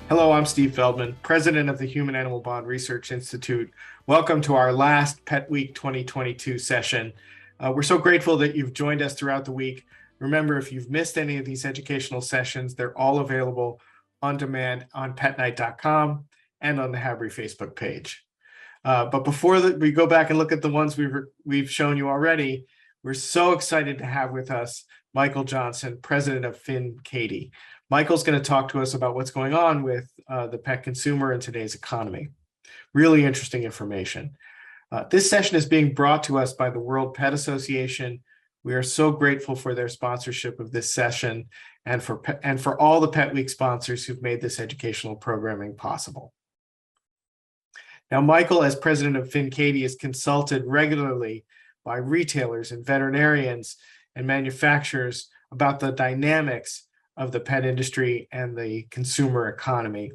Hello, I'm Steve Feldman, president of the Human Animal Bond Research Institute. Welcome to our last Pet Week 2022 session. We're so grateful that you've joined us throughout the week. Remember, if you've missed any of these educational sessions, they're all available on demand on petnight.com and on the Habry Facebook page. But before we go back and look at the ones we've shown you already, we're so excited to have with us Michael Johnson, president of Finn Cady. Michael's going to talk to us about what's going on with the pet consumer in today's economy. Really interesting information. This session is being brought to us by the World Pet Association. We are so grateful for their sponsorship of this session and for all the Pet Week sponsors who've made this educational programming possible. Now, Michael, as president of Finn Cady, is consulted regularly by retailers and veterinarians and manufacturers about the dynamics of the pet industry and the consumer economy.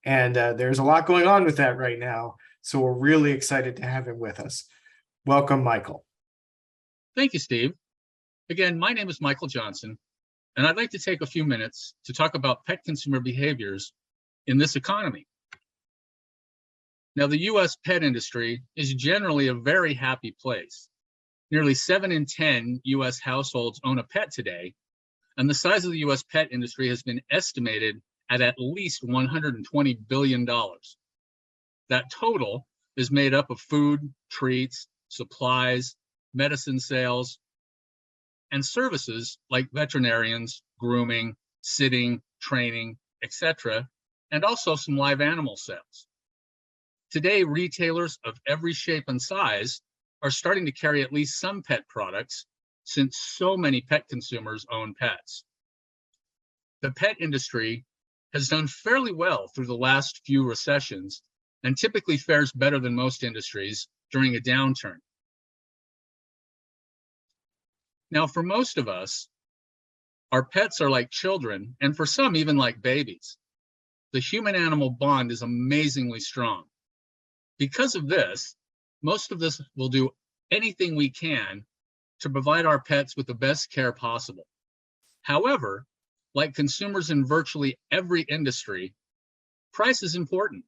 And there's a lot going on with that right now. So we're really excited to have him with us. Welcome, Michael. Thank you, Steve. Again, my name is Michael Johnson, and I'd like to take a few minutes to talk about pet consumer behaviors in this economy. Now, the U.S. pet industry is generally a very happy place. Nearly 7 in 10 U.S. households own a pet today, and the size of the U.S. pet industry has been estimated at least $120 billion. That total is made up of food, treats, supplies, medicine sales, and services like veterinarians, grooming, sitting, training, etc., and also some live animal sales. Today, retailers of every shape and size are starting to carry at least some pet products, since so many pet consumers own pets. The pet industry has done fairly well through the last few recessions and typically fares better than most industries during a downturn. Now, for most of us, our pets are like children, and for some, even like babies. The human-animal bond is amazingly strong. Because of this, most of us will do anything we can to provide our pets with the best care possible. However, like consumers in virtually every industry, price is important.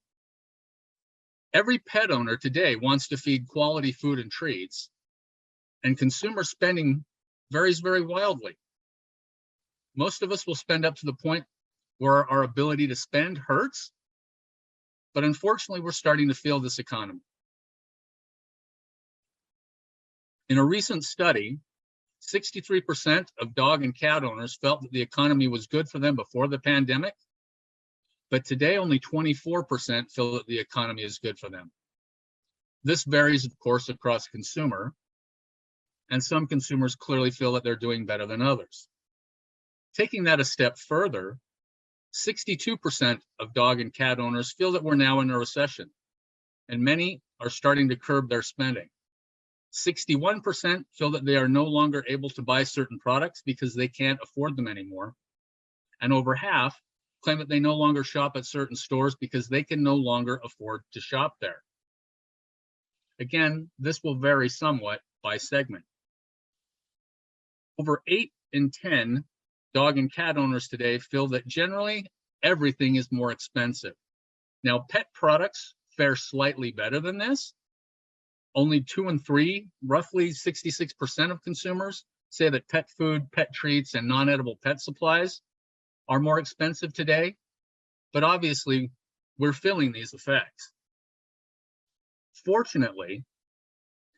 Every pet owner today wants to feed quality food and treats, and consumer spending varies very wildly. Most of us will spend up to the point where our ability to spend hurts, but unfortunately, we're starting to feel this economy. In a recent study, 63% of dog and cat owners felt that the economy was good for them before the pandemic, but today only 24% feel that the economy is good for them. This varies, of course, across consumer, and some consumers clearly feel that they're doing better than others. Taking that a step further, 62% of dog and cat owners feel that we're now in a recession, and many are starting to curb their spending. 61% feel that they are no longer able to buy certain products because they can't afford them anymore. And over half claim that they no longer shop at certain stores because they can no longer afford to shop there. Again, this will vary somewhat by segment. Over 8 in 10 dog and cat owners today feel that generally everything is more expensive. Now, pet products fare slightly better than this. Only 2 in 3, roughly 66% of consumers say that pet food, pet treats, and non-edible pet supplies are more expensive today, but obviously we're feeling these effects. Fortunately,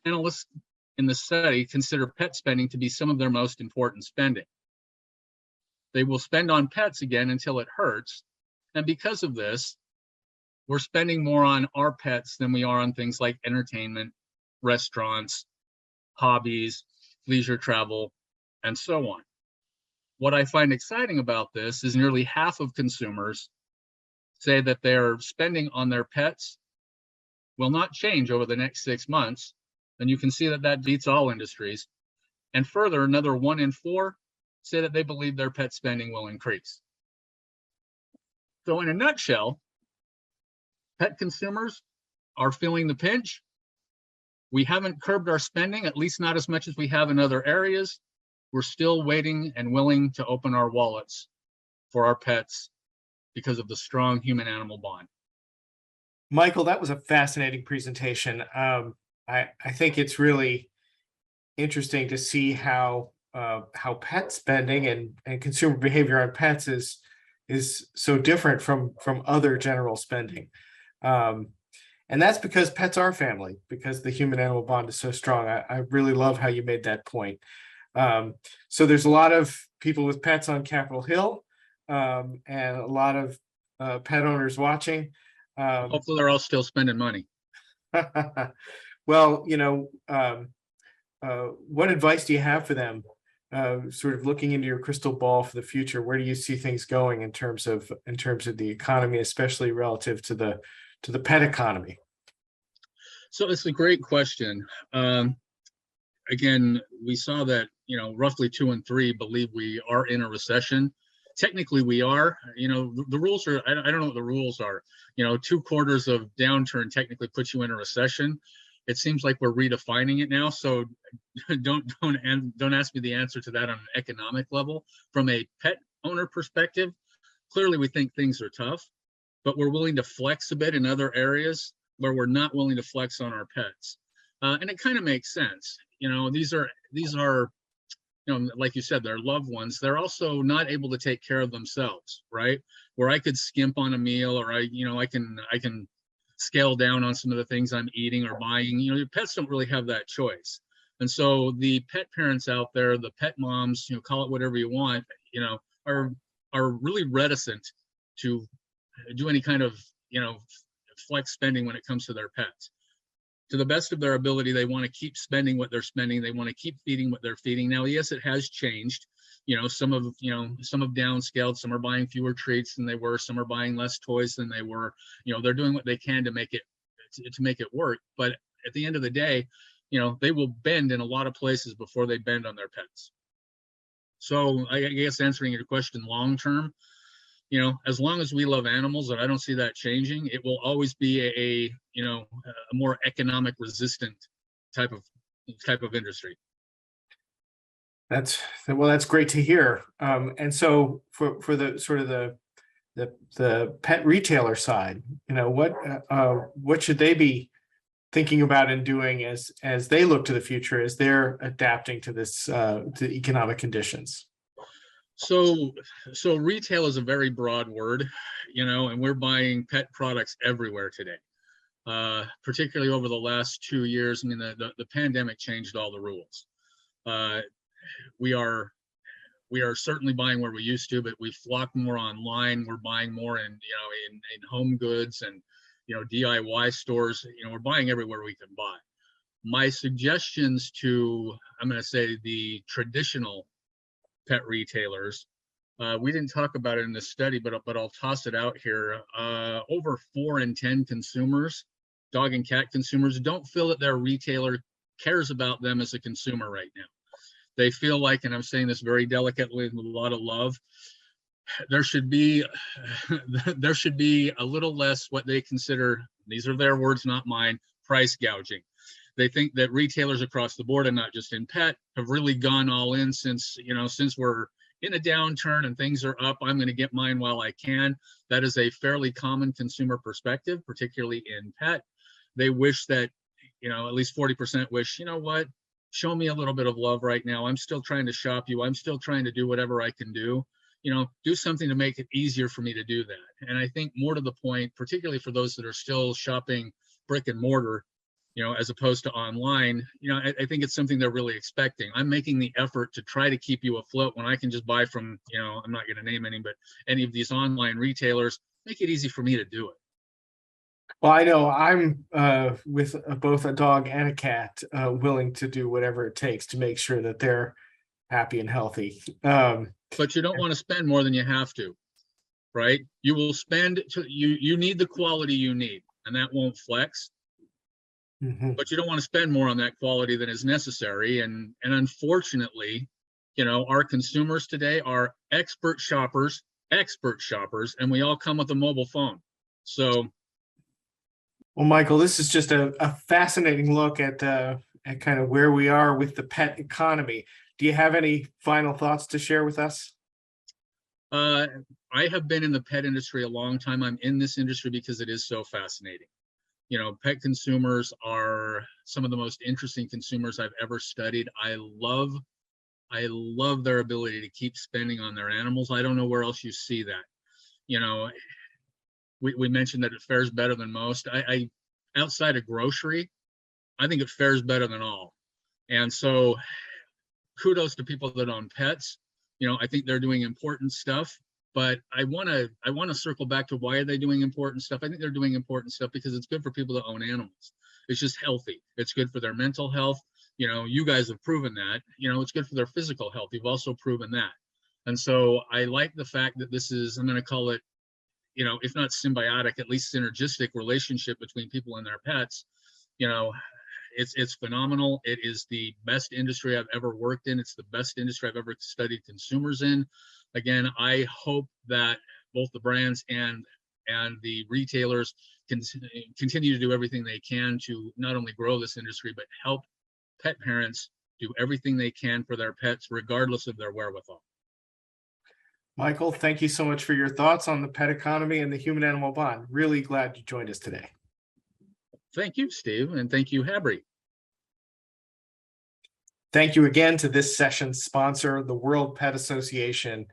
analysts in the study consider pet spending to be some of their most important spending. They will spend on pets again until it hurts, and because of this, we're spending more on our pets than we are on things like entertainment, restaurants, hobbies, leisure travel, and so on. What I find exciting about this is nearly half of consumers say that their spending on their pets will not change over the next 6 months, and you can see that that beats all industries. And further, another 1 in 4 say that they believe their pet spending will increase. So in a nutshell, pet consumers are feeling the pinch. We haven't curbed our spending, at least not as much as we have in other areas. We're still waiting and willing to open our wallets for our pets because of the strong human-animal bond. Michael, that was a fascinating presentation. I think it's really interesting to see how pet spending and consumer behavior on pets is so different from other general spending. And that's because pets are family, because the human animal bond is so strong. I really love how you made that point. So there's a lot of people with pets on Capitol Hill, and a lot of pet owners watching. Hopefully they're all still spending money. Well, what advice do you have for them? Sort of looking into your crystal ball for the future, where do you see things going in terms of the economy, especially relative to the pet economy? So it's a great question. Again, we saw that roughly 2 in 3 believe we are in a recession. Technically, we are. The rules are. I don't know what the rules are. 2 quarters of downturn technically puts you in a recession. It seems like we're redefining it now. So don't ask me the answer to that on an economic level. From a pet owner perspective, clearly we think things are tough, but we're willing to flex a bit in other areas where we're not willing to flex on our pets. And it kind of makes sense. These are like you said, they're loved ones. They're also not able to take care of themselves, right? Where I could skimp on a meal, or I can scale down on some of the things I'm eating or buying. Your pets don't really have that choice. And so the pet parents out there, the pet moms, call it whatever you want, are really reticent to do any kind of, flex spending when it comes to their pets. To the best of their ability, they want to keep spending what they're spending. They want to keep feeding what they're feeding. Now, yes, it has changed. Some have downscaled. Some are buying fewer treats than they were. Some are buying less toys than they were. They're doing what they can to make it work. But at the end of the day, they will bend in a lot of places before they bend on their pets. So I guess answering your question long term, as long as we love animals, and I don't see that changing, it will always be a more economic resistant type of industry. That's great to hear. And so for the sort of the pet retailer side, what should they be thinking about and doing as they look to the future, as they're adapting to this to economic conditions? So retail is a very broad word, and we're buying pet products everywhere today. Particularly over the last 2 years. I mean, the pandemic changed all the rules. We are certainly buying where we used to, but we flock more online. We're buying more in home goods and DIY stores. We're buying everywhere we can buy. My suggestions to, I'm going to say, the traditional pet retailers, we didn't talk about it in this study, but I'll toss it out here. Over 4 in 10 consumers, dog and cat consumers, don't feel that their retailer cares about them as a consumer right now. They feel like, and I'm saying this very delicately with a lot of love, there should be a little less what they consider, these are their words, not mine, price gouging. They think that retailers across the board, and not just in pet, have really gone all in since we're in a downturn and things are up. I'm going to get mine while I can. That is a fairly common consumer perspective, particularly in pet. They wish that, at least 40% wish, what, show me a little bit of love right now. I'm still trying to shop you. I'm still trying to do whatever I can do. Do something to make it easier for me to do that. And I think more to the point, particularly for those that are still shopping brick and mortar, as opposed to online, I think it's something they're really expecting. I'm making the effort to try to keep you afloat when I can just buy from, I'm not going to name any, but any of these online retailers. Make it easy for me to do it. Well, I know I'm with both a dog and a cat, willing to do whatever it takes to make sure that they're happy and healthy. But you don't want to spend more than you have to, right? You will spend, you need the quality you need, and that won't flex. Mm-hmm. But you don't want to spend more on that quality than is necessary. And unfortunately, our consumers today are expert shoppers, and we all come with a mobile phone. So, well, Michael, this is just a fascinating look at kind of where we are with the pet economy. Do you have any final thoughts to share with us? Uh, I have been in the pet industry a long time. I'm in this industry because it is so fascinating. Pet consumers are some of the most interesting consumers I've ever studied. I love their ability to keep spending on their animals. I don't know where else you see that. You know, we mentioned that it fares better than most. I outside of grocery, I think it fares better than all. And so kudos to people that own pets. I think they're doing important stuff, but I want to circle back to why are they doing important stuff? I think they're doing important stuff because it's good for people that own animals. It's just healthy. It's good for their mental health. You guys have proven that. It's good for their physical health. You've also proven that. And so I like the fact that this is, I'm going to call it, if not symbiotic, at least synergistic relationship between people and their pets. It's phenomenal. It is the best industry I've ever worked in. It's the best industry I've ever studied consumers in. Again, I hope that both the brands and the retailers can continue to do everything they can to not only grow this industry, but help pet parents do everything they can for their pets, regardless of their wherewithal. Michael, thank you so much for your thoughts on the pet economy and the human-animal bond. Really glad you joined us today. Thank you, Steve, and thank you, Habri. Thank you again to this session's sponsor, the World Pet Association,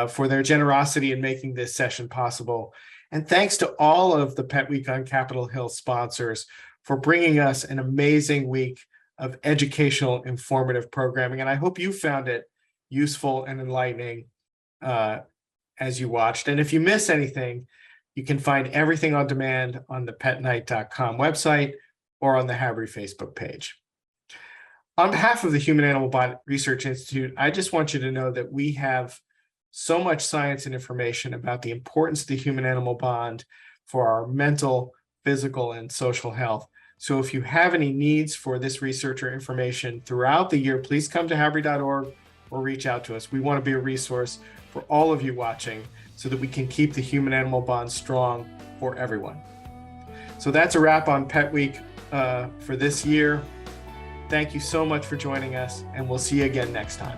for their generosity in making this session possible. And thanks to all of the Pet Week on Capitol Hill sponsors for bringing us an amazing week of educational, informative programming. And I hope you found it useful and enlightening as you watched. And if you miss anything, you can find everything on demand on the petnight.com website or on the Habri Facebook page. On behalf of the Human Animal Bond Research Institute, I just want you to know that we have so much science and information about the importance of the human-animal bond for our mental, physical, and social health. So if you have any needs for this research or information throughout the year, please come to habri.org or reach out to us. We want to be a resource for all of you watching so that we can keep the human-animal bond strong for everyone. So that's a wrap on Pet Week for this year. Thank you so much for joining us, and we'll see you again next time.